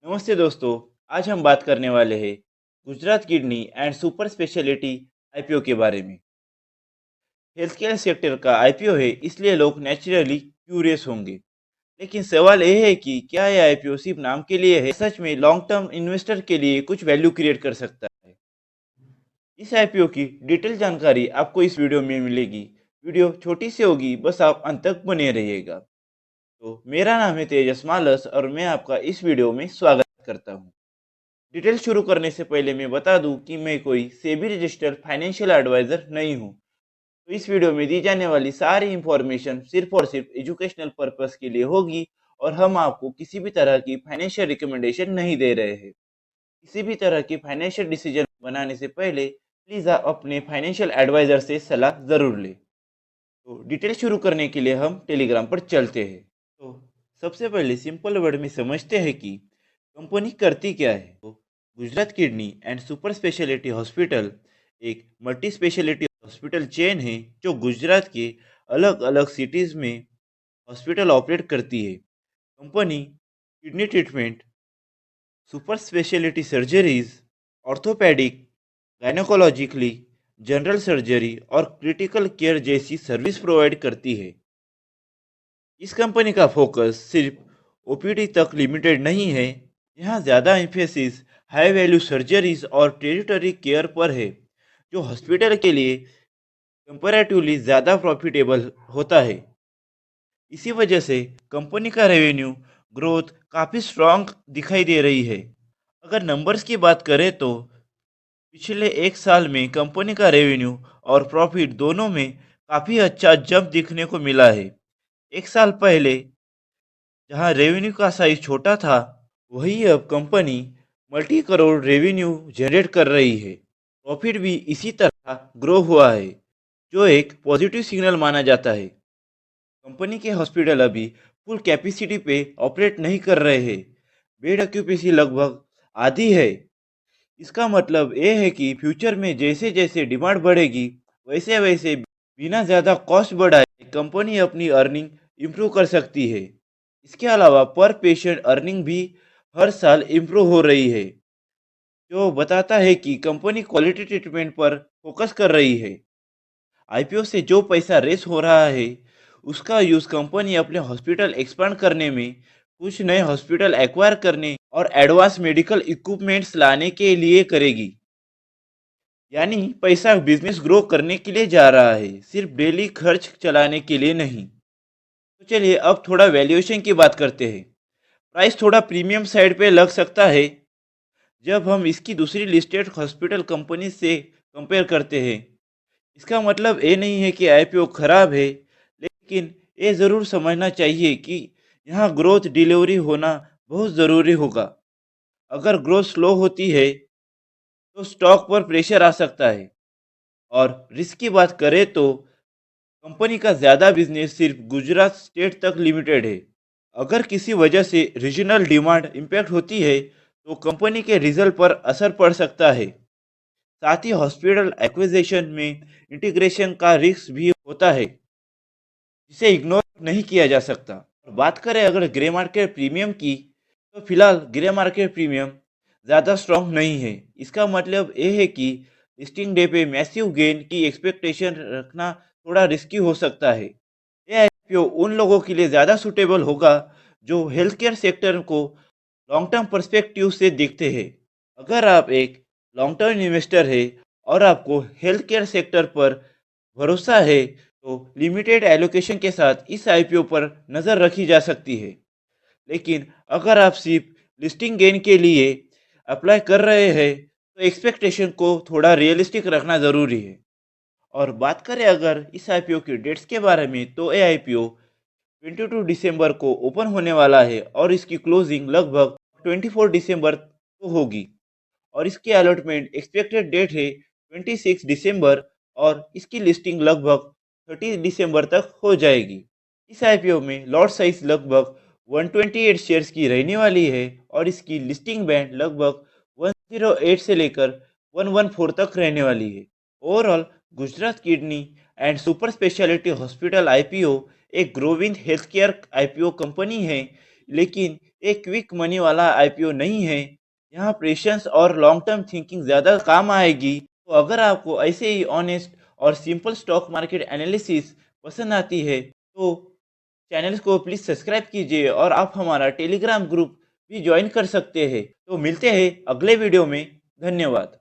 नमस्ते दोस्तों। आज हम बात करने वाले हैं Gujarat kidney and super speciality IPO के बारे में। हेल्थ केयर सेक्टर का आईपीओ है, इसलिए लोग नेचुरली क्यूरियस होंगे। लेकिन सवाल यह है कि क्या यह आईपीओ सिर्फ नाम के लिए है, सच में लॉन्ग टर्म इन्वेस्टर के लिए कुछ वैल्यू क्रिएट कर सकता है। इस आईपीओ की डिटेल जानकारी आपको इस वीडियो में मिलेगी। वीडियो छोटी सी होगी, बस आप अंत तक बने रहिएगा। तो मेरा नाम है तेजस मालस और मैं आपका इस वीडियो में स्वागत करता हूँ। डिटेल शुरू करने से पहले मैं बता दूं कि मैं कोई सेबी रजिस्टर्ड फाइनेंशियल एडवाइजर नहीं हूं। तो इस वीडियो में दी जाने वाली सारी इंफॉर्मेशन सिर्फ और सिर्फ एजुकेशनल पर्पस के लिए होगी और हम आपको किसी भी तरह की फाइनेंशियल रिकमेंडेशन नहीं दे रहे हैं। किसी भी तरह की फाइनेंशियल डिसीजन बनाने से पहले प्लीज़ आप अपने फाइनेंशियल एडवाइजर से सलाह ज़रूर लें। तो डिटेल शुरू करने के लिए हम टेलीग्राम पर चलते हैं। तो सबसे पहले सिंपल वर्ड में समझते हैं कि कंपनी करती क्या है। तो Gujarat kidney and super speciality hospital एक मल्टी स्पेशलिटी हॉस्पिटल चेन है जो गुजरात के अलग अलग सिटीज़ में हॉस्पिटल ऑपरेट करती है। Company kidney treatment, super speciality surgeries, orthopaedic, gynaecologically, general surgery और क्रिटिकल केयर जैसी सर्विस प्रोवाइड करती है। इस कंपनी का फोकस सिर्फ ओपीडी तक लिमिटेड नहीं है। यहाँ ज़्यादा एम्फेसिस हाई वैल्यू सर्जरीज और टेरिटरी केयर पर है, जो हॉस्पिटल के लिए कंपैरेटिवली ज़्यादा प्रॉफिटेबल होता है। इसी वजह से कंपनी का रेवेन्यू ग्रोथ काफ़ी स्ट्रॉन्ग दिखाई दे रही है। अगर नंबर्स की बात करें तो पिछले एक साल में कंपनी का रेवेन्यू और प्रॉफिट दोनों में काफ़ी अच्छा जंप दिखने को मिला है। एक साल पहले जहां रेवेन्यू का साइज छोटा था, वही अब company multi crore revenue generate कर रही है। प्रॉफिट भी इसी तरह ग्रो हुआ है, जो एक पॉजिटिव सिग्नल माना जाता है। कंपनी के हॉस्पिटल अभी फुल कैपेसिटी पे ऑपरेट नहीं कर रहे हैं। बेड ऑक्यूपेंसी लगभग आधी है। इसका मतलब ये है कि फ्यूचर में जैसे जैसे डिमांड बढ़ेगी, वैसे वैसे बिना ज़्यादा कॉस्ट बढ़ाए कंपनी अपनी अर्निंग इम्प्रूव कर सकती है। इसके अलावा पर पेशेंट अर्निंग भी हर साल इम्प्रूव हो रही है, जो बताता है कि कंपनी क्वालिटी ट्रीटमेंट पर फोकस कर रही है। आईपीओ से जो पैसा रेस हो रहा है, उसका यूज़ कंपनी अपने हॉस्पिटल एक्सपांड करने में, कुछ नए हॉस्पिटल एक्वायर करने और एडवांस मेडिकल इक्विपमेंट्स लाने के लिए करेगी। यानी पैसा बिजनेस ग्रो करने के लिए जा रहा है, सिर्फ डेली खर्च चलाने के लिए नहीं। तो चलिए अब थोड़ा वैल्यूएशन की बात करते हैं। प्राइस थोड़ा प्रीमियम साइड पे लग सकता है जब हम इसकी दूसरी लिस्टेड हॉस्पिटल कंपनी से कंपेयर करते हैं। इसका मतलब ये नहीं है कि आईपीओ खराब है, लेकिन ये ज़रूर समझना चाहिए कि यहाँ ग्रोथ डिलीवरी होना बहुत ज़रूरी होगा। अगर ग्रोथ स्लो होती है तो स्टॉक पर प्रेशर आ सकता है। और रिस्क की बात करें तो कंपनी का ज़्यादा बिजनेस सिर्फ गुजरात स्टेट तक लिमिटेड है। अगर किसी वजह से रीजनल डिमांड इम्पैक्ट होती है तो कंपनी के रिजल्ट पर असर पड़ सकता है। साथ ही हॉस्पिटल एक्विजिशन में इंटीग्रेशन का रिस्क भी होता है, जिसे इग्नोर नहीं किया जा सकता। और बात करें अगर ग्रे मार्केट प्रीमियम की, तो फिलहाल ग्रे मार्केट प्रीमियम ज़्यादा स्ट्रॉन्ग नहीं है। इसका मतलब ये है कि लिस्टिंग डे पे मैसिव गेन की एक्सपेक्टेशन रखना थोड़ा रिस्की हो सकता है। ये आईपीओ उन लोगों के लिए ज़्यादा सूटेबल होगा जो हेल्थ केयर सेक्टर को लॉन्ग टर्म पर्सपेक्टिव से देखते हैं। अगर आप एक लॉन्ग टर्म इन्वेस्टर है और आपको हेल्थ केयर सेक्टर पर भरोसा है, तो लिमिटेड एलोकेशन के साथ इस आईपीओ पर नज़र रखी जा सकती है। लेकिन अगर आप सिर्फ लिस्टिंग गेन के लिए अप्लाई कर रहे हैं, तो एक्सपेक्टेशन को थोड़ा रियलिस्टिक रखना ज़रूरी है। और बात करें अगर इस आईपीओ की डेट्स के बारे में, तो ये आईपीओ 22 दिसंबर को ओपन होने वाला है और इसकी क्लोजिंग लगभग 24 दिसंबर को होगी। और इसकी अलॉटमेंट एक्सपेक्टेड डेट है 26 दिसंबर और इसकी लिस्टिंग लगभग 30 दिसंबर तक हो जाएगी। इस आईपीओ में लॉट साइज लगभग 128 शेयर्स की रहने वाली है और इसकी लिस्टिंग बैंड लगभग 108 से लेकर 114 तक रहने वाली है। Overall Gujarat kidney and super speciality hospital IPO एक growing health care IPO company है। लेकिन एक क्विक मनी वाला आईपीओ नहीं है। यहाँ पेशेंस और लॉन्ग टर्म थिंकिंग ज़्यादा काम आएगी। तो अगर आपको ऐसे ही ऑनेस्ट और सिंपल स्टॉक मार्केट एनालिसिस पसंद आती है तो चैनल को प्लीज़ सब्सक्राइब कीजिए और आप हमारा टेलीग्राम ग्रुप भी ज्वाइन कर सकते हैं। तो मिलते हैं अगले वीडियो में। धन्यवाद।